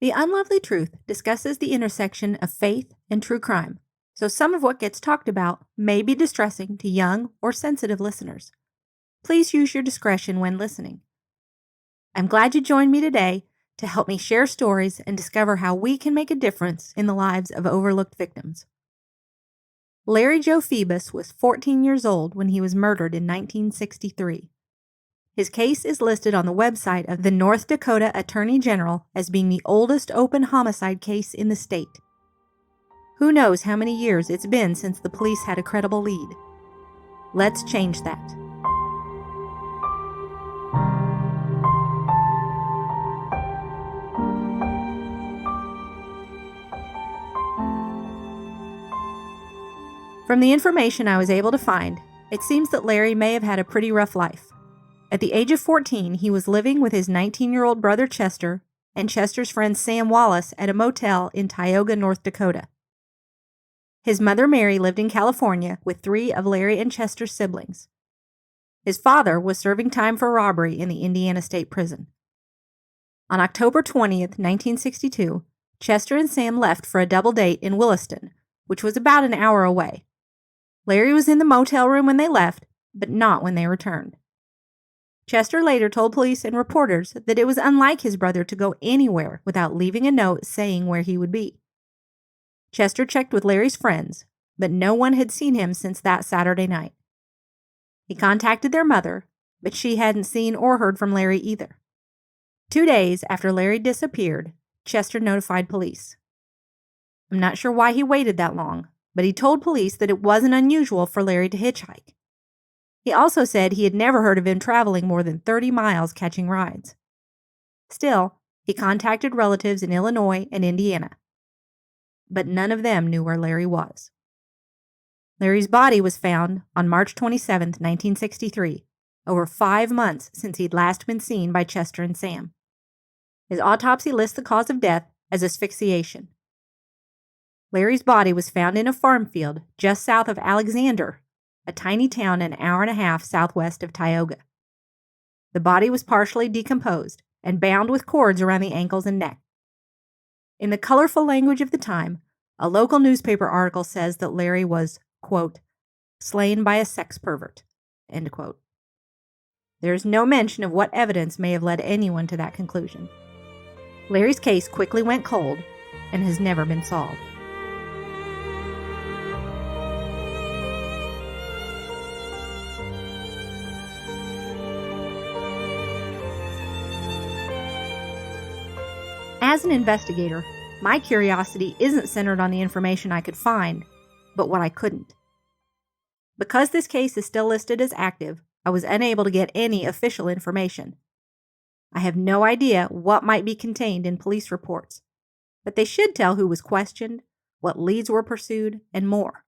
The Unlovely Truth discusses the intersection of faith and true crime, so some of what gets talked about may be distressing to young or sensitive listeners. Please use your discretion when listening. I'm glad you joined me today to help me share stories and discover how we can make a difference in the lives of overlooked victims. Larry Joe Phebus was 14 years old when he was murdered in 1963. His case is listed on the website of the North Dakota Attorney General as being the oldest open homicide case in the state. Who knows how many years it's been since the police had a credible lead? Let's change that. From the information I was able to find, it seems that Larry may have had a pretty rough life. At the age of 14, he was living with his 19-year-old brother Chester and Chester's friend Sam Wallace at a motel in Tioga, North Dakota. His mother Mary lived in California with 3 of Larry and Chester's siblings. His father was serving time for robbery in the Indiana State Prison. On October 20th, 1962, Chester and Sam left for a double date in Williston, which was about an hour away. Larry was in the motel room when they left, but not when they returned. Chester later told police and reporters that it was unlike his brother to go anywhere without leaving a note saying where he would be. Chester checked with Larry's friends, but no one had seen him since that Saturday night. He contacted their mother, but she hadn't seen or heard from Larry either. 2 days after Larry disappeared, Chester notified police. I'm not sure why he waited that long, but he told police that it wasn't unusual for Larry to hitchhike. He also said he had never heard of him traveling more than 30 miles catching rides. Still, he contacted relatives in Illinois and Indiana. But none of them knew where Larry was. Larry's body was found on March 27, 1963, over 5 months since he'd last been seen by Chester and Sam. His autopsy lists the cause of death as asphyxiation. Larry's body was found in a farm field just south of Alexander, a tiny town an hour and a half southwest of Tioga. The body was partially decomposed and bound with cords around the ankles and neck. In the colorful language of the time, a local newspaper article says that Larry was, quote, slain by a sex pervert, end quote. There is no mention of what evidence may have led anyone to that conclusion. Larry's case quickly went cold and has never been solved. As an investigator, my curiosity isn't centered on the information I could find, but what I couldn't. Because this case is still listed as active, I was unable to get any official information. I have no idea what might be contained in police reports, but they should tell who was questioned, what leads were pursued, and more.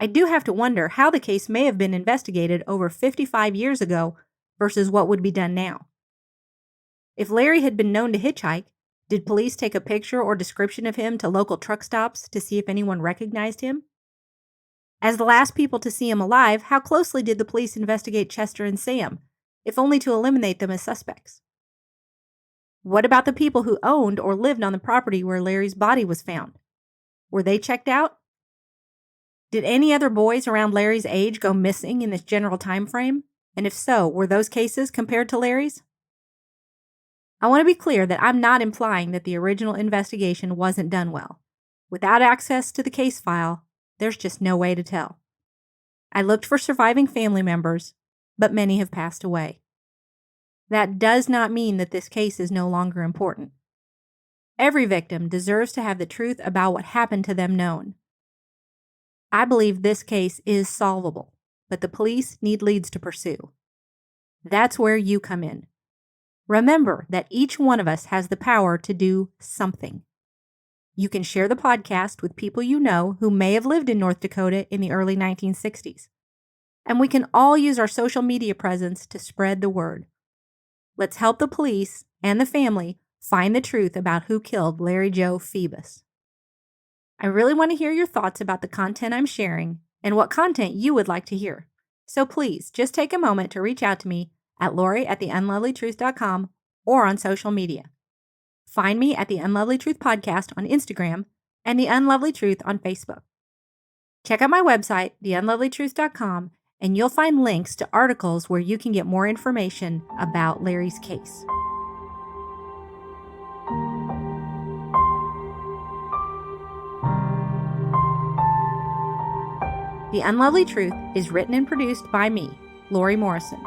I do have to wonder how the case may have been investigated over 55 years ago versus what would be done now. If Larry had been known to hitchhike, did police take a picture or description of him to local truck stops to see if anyone recognized him? As the last people to see him alive, how closely did the police investigate Chester and Sam, if only to eliminate them as suspects? What about the people who owned or lived on the property where Larry's body was found? Were they checked out? Did any other boys around Larry's age go missing in this general time frame? And if so, were those cases compared to Larry's? I want to be clear that I'm not implying that the original investigation wasn't done well. Without access to the case file, there's just no way to tell. I looked for surviving family members, but many have passed away. That does not mean that this case is no longer important. Every victim deserves to have the truth about what happened to them known. I believe this case is solvable, but the police need leads to pursue. That's where you come in. Remember that each one of us has the power to do something. You can share the podcast with people you know who may have lived in North Dakota in the early 1960s. And we can all use our social media presence to spread the word. Let's help the police and the family find the truth about who killed Larry Joe Phebus. I really want to hear your thoughts about the content I'm sharing and what content you would like to hear. So please, just take a moment to reach out to me at Lori@theunlovelytruth.com or on social media. Find me at the Unlovely Truth Podcast on Instagram and the Unlovely Truth on Facebook. Check out my website, theunlovelytruth.com, and you'll find links to articles where you can get more information about Larry's case. The Unlovely Truth is written and produced by me, Lori Morrison.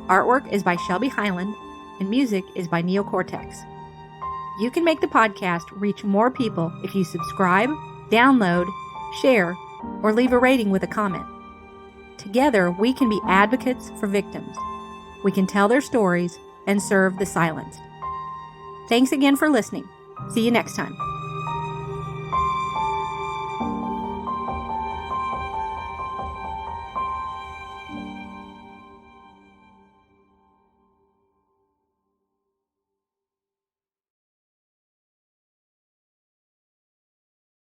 Artwork is by Shelby Highland, and music is by Neocortex. You can make the podcast reach more people if you subscribe, download, share, or leave a rating with a comment. Together, we can be advocates for victims. We can tell their stories and serve the silenced. Thanks again for listening. See you next time.